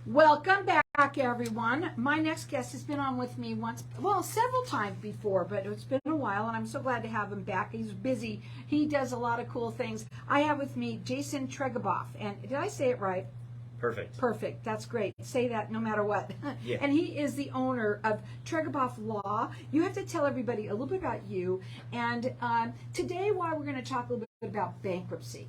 Welcome back, everyone. My next guest has been on with me once, well, several times before, but it's been a while, and I'm so glad to have him back. He's busy. He does a lot of cool things. I have with me Jason Treguboff, and did I say it right? Perfect. Perfect. That's great. Say that no matter what. Yeah. And he is the owner of Treguboff Law. You have to tell everybody a little bit about you. And today, why we're going to talk a little bit about bankruptcy.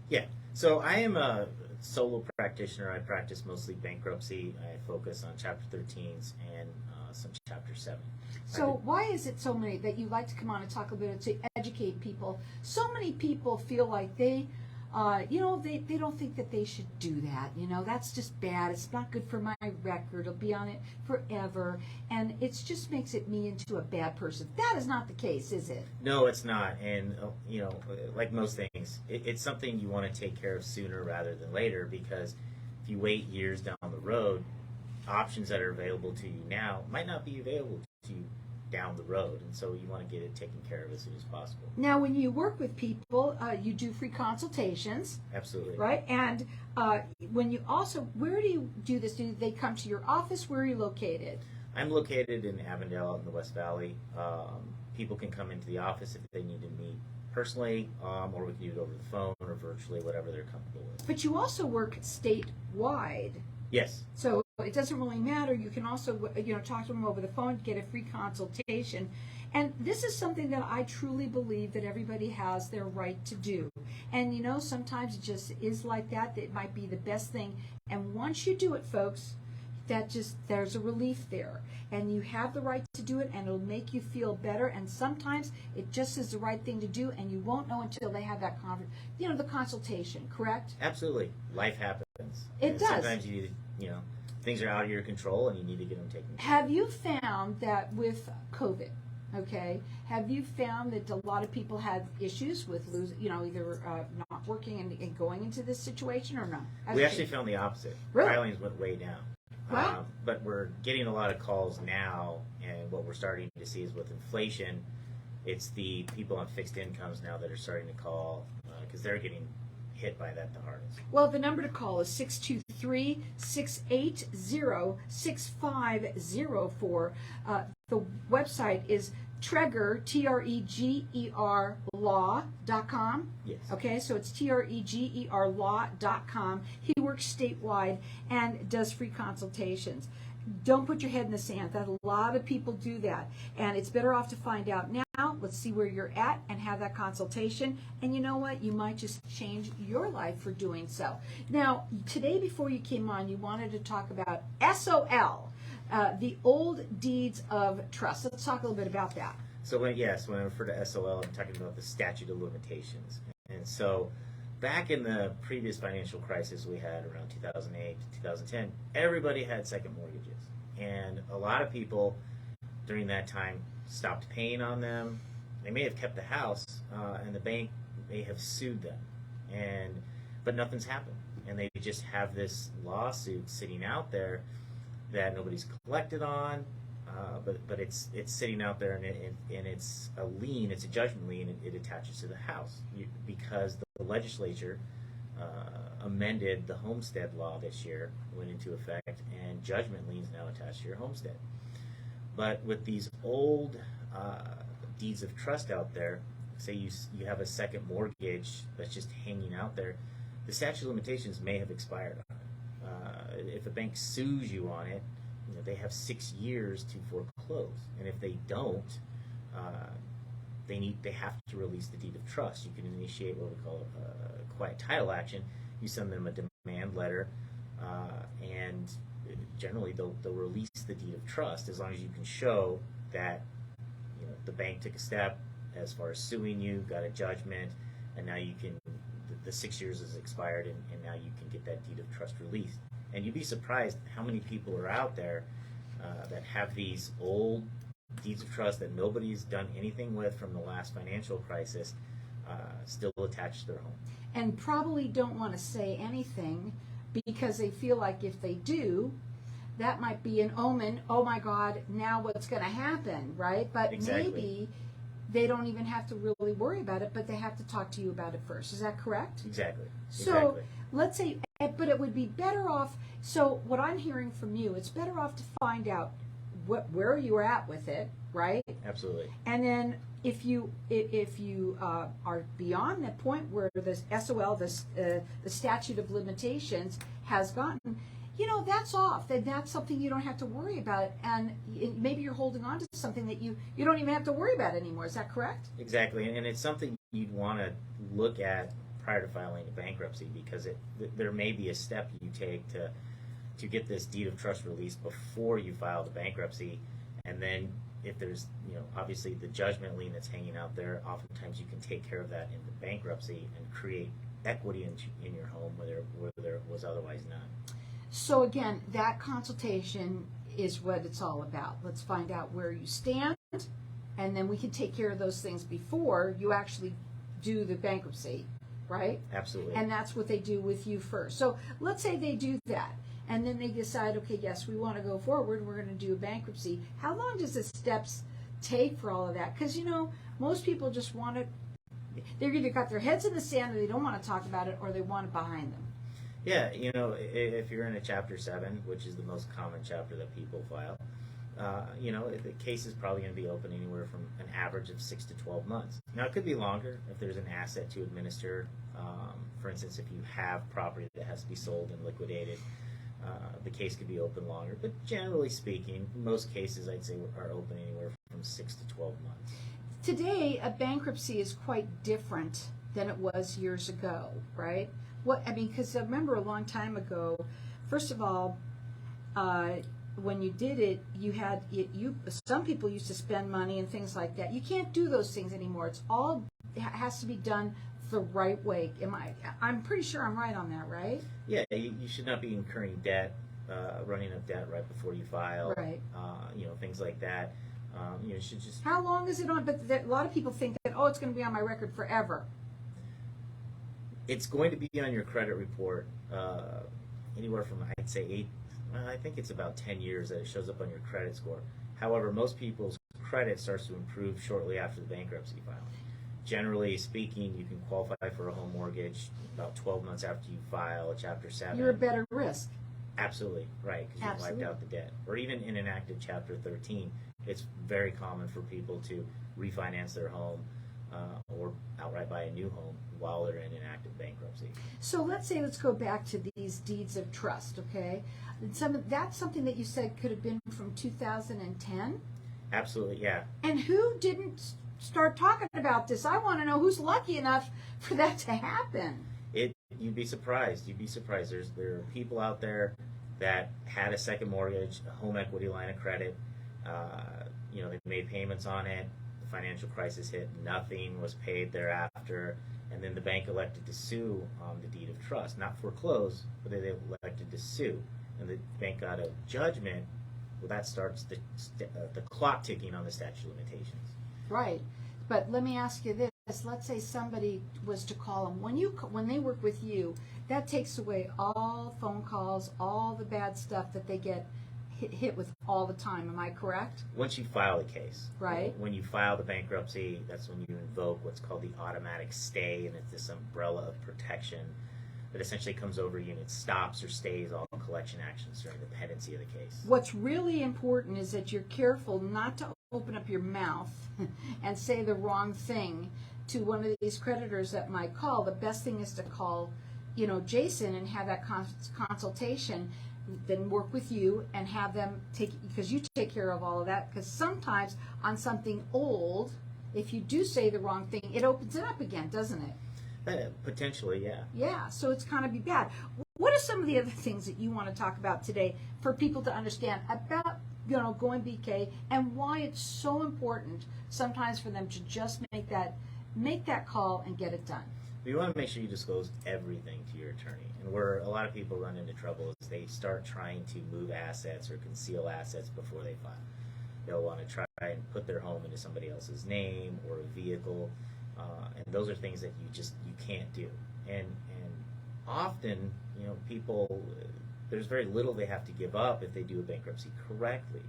Yeah. So I am a solo practitioner. I practice mostly bankruptcy. I focus on Chapter 13s and some Chapter 7. So why is it so many that you like to come on and talk a bit to educate people? So many people feel like they don't think that they should do that. That's just bad. It's not good for my record. It'll be on it forever. And it just makes me into a bad person. That is not the case, is it? No, it's not. And, like most things, it's something you want to take care of sooner rather than later, because if you wait years down the road, options that are available to you now might not be available to you down the road, and so you want to get it taken care of as soon as possible. Now, when you work with people, you do free consultations. Absolutely. Right? And when you also, where do you do this? Do they come to your office? Where are you located? I'm located in Avondale out in the West Valley. People can come into the office if they need to meet personally, or we can do it over the phone or virtually, whatever they're comfortable with. But you also work statewide. Yes. So it doesn't really matter. You can also, talk to them over the phone, get a free consultation. And this is something that I truly believe that everybody has their right to do. And, sometimes it just is like that. It might be the best thing. And once you do it, folks, there's a relief there. And you have the right to do it, and it'll make you feel better. And sometimes it just is the right thing to do, and you won't know until they have that the consultation, correct? Absolutely. Life happens. It does. Sometimes you need to, things are out of your control, and you need to get them taken care of. Have you found that with COVID, have you found that a lot of people have issues with losing, either not working and going into this situation or not? We actually found the opposite. Really? Filings went way down. Wow. But we're getting a lot of calls now, and what we're starting to see is with inflation, it's the people on fixed incomes now that are starting to call because they're getting hit by that the hardest. Well, the number to call is 623-680-6504. The website is Treger, Treger law.com. Yes. Okay, so it's Treger law.com. He works statewide and does free consultations. Don't put your head in the sand. That a lot of people do that, and it's better off to find out now. Let's see where you're at and have that consultation. And you know what? You might just change your life for doing so. Now, today before you came on, you wanted to talk about SOL, the old deeds of trust. Let's talk a little bit about that. So when I refer to SOL, I'm talking about the statute of limitations. And so back in the previous financial crisis we had around 2008 to 2010, everybody had second mortgages. And a lot of people during that time stopped paying on them. They may have kept the house, and the bank may have sued them. But nothing's happened. And they just have this lawsuit sitting out there that nobody's collected on, but it's sitting out there, and it's a lien, it's a judgment lien, and it attaches to the house because the legislature amended the homestead law this year, went into effect, and judgment liens now attached to your homestead. But with these old deeds of trust out there, say you have a second mortgage that's just hanging out there, the statute of limitations may have expired on it. If a bank sues you on it, they have 6 years to foreclose, and if they don't, they have to release the deed of trust. You can initiate what we call a quiet title action. You send them a demand letter, and generally they'll release the deed of trust as long as you can show that the bank took a step as far as suing you, got a judgment, and now you can. The 6 years is expired, and now you can get that deed of trust released. And you'd be surprised how many people are out there that have these old deeds of trust that nobody's done anything with from the last financial crisis still attached to their home. And probably don't want to say anything because they feel like if they do, that might be an omen. Oh my God, now what's going to happen, right? But Exactly. Maybe they don't even have to really worry about it, but they have to talk to you about it first. Is that correct? Exactly. So let's say, but it would be better off. So what I'm hearing from you, it's better off to find out where you are at with it, right? Absolutely. And then if you are beyond that point where the SOL, the statute of limitations has gotten, that's off. Then that's something you don't have to worry about. And maybe you're holding on to something that you don't even have to worry about anymore. Is that correct? Exactly. And it's something you'd want to look at prior to filing a bankruptcy, because there may be a step you take to get this deed of trust released before you file the bankruptcy. And then if there's, obviously the judgment lien that's hanging out there, oftentimes you can take care of that in the bankruptcy and create equity in your home where there was otherwise none. So again, that consultation is what it's all about. Let's find out where you stand, and then we can take care of those things before you actually do the bankruptcy, right? Absolutely. And that's what they do with you first. So let's say they do that, and then they decide, okay, yes, we want to go forward, we're going to do a bankruptcy. How long does the steps take for all of that? Because, most people just want to, they've either got their heads in the sand and they don't want to talk about it, or they want it behind them. Yeah, if you're in a Chapter 7, which is the most common chapter that people file, the case is probably going to be open anywhere from an average of 6 to 12 months. Now, it could be longer if there's an asset to administer. For instance, if you have property that has to be sold and liquidated, the case could be open longer. But generally speaking, most cases, I'd say, are open anywhere from 6 to 12 months. Today, a bankruptcy is quite different than it was years ago, right? Because I remember a long time ago, first of all, when you did it, some people used to spend money and things like that. You can't do those things anymore. It has to be done the right way. I'm pretty sure I'm right on that, right? Yeah, you should not be incurring debt, running up debt right before you file. Right. Things like that. You should just. How long is it on? But a lot of people think that, it's going to be on my record forever. It's going to be on your credit report anywhere from, I'd say, I think it's about 10 years that it shows up on your credit score. However, most people's credit starts to improve shortly after the bankruptcy filing. Generally speaking, you can qualify for a home mortgage about 12 months after you file a Chapter 7. You're a better risk. Absolutely, right, because you've wiped out the debt. Or even in an active Chapter 13, it's very common for people to refinance their home or outright buy a new home while they're in an active bankruptcy. So let's go back to these deeds of trust, okay? That's something that you said could have been from 2010? Absolutely, yeah. And who didn't start talking about this? I want to know who's lucky enough for that to happen. You'd be surprised. There are people out there that had a second mortgage, a home equity line of credit. They made payments on it. The financial crisis hit. Nothing was paid thereafter. And then the bank elected to sue on the deed of trust. Not foreclose, but they elected to sue. And the bank got a judgment. Well, that starts the clock ticking on the statute of limitations. Right. But let me ask you this. Let's say somebody was to call them. When they work with you, that takes away all phone calls, all the bad stuff that they get hit with all the time. Am I correct? Once you file a case. Right. When you file the bankruptcy, that's when you invoke what's called the automatic stay, and it's this umbrella of protection that essentially comes over you and it stops or stays all collection actions during the pendency of the case. What's really important is that you're careful not to open up your mouth and say the wrong thing to one of these creditors that might call. The best thing is to call, Jason and have that consultation, then work with you and have them because you take care of all of that. Because sometimes on something old, if you do say the wrong thing, it opens it up again, doesn't it? Potentially, yeah. Yeah, so it's kind of be bad. What are some of the other things that you want to talk about today for people to understand about, going BK and why it's so important sometimes for them to just make that call and get it done? You want to make sure you disclose everything to your attorney. And where a lot of people run into trouble is they start trying to move assets or conceal assets before they file. They'll want to try and put their home into somebody else's name or a vehicle. And those are things that you can't do. And often, people, there's very little they have to give up if they do a bankruptcy correctly.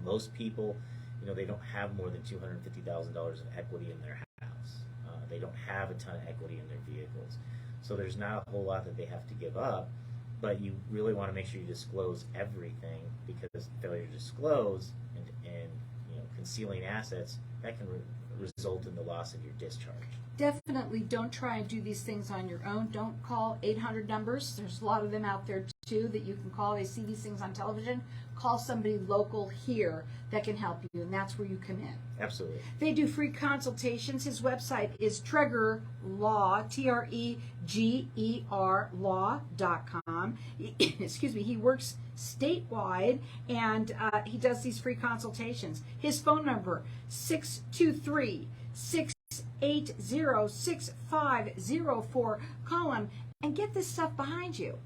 Most people, they don't have more than $250,000 of equity in their house. They don't have a ton of equity in their vehicles. So there's not a whole lot that they have to give up, but you really want to make sure you disclose everything, because failure to disclose and concealing assets, that can result in the loss of your discharge. Definitely don't try and do these things on your own. Don't call 800 numbers. There's a lot of them out there too that you can call. They see these things on television. Call somebody local here that can help you, and that's where you come in. Absolutely. They do free consultations. His website is Treguboff Law, Treger law.com. Excuse me. He works statewide, and he does these free consultations. His phone number, 623-680-6504. Call him and get this stuff behind you.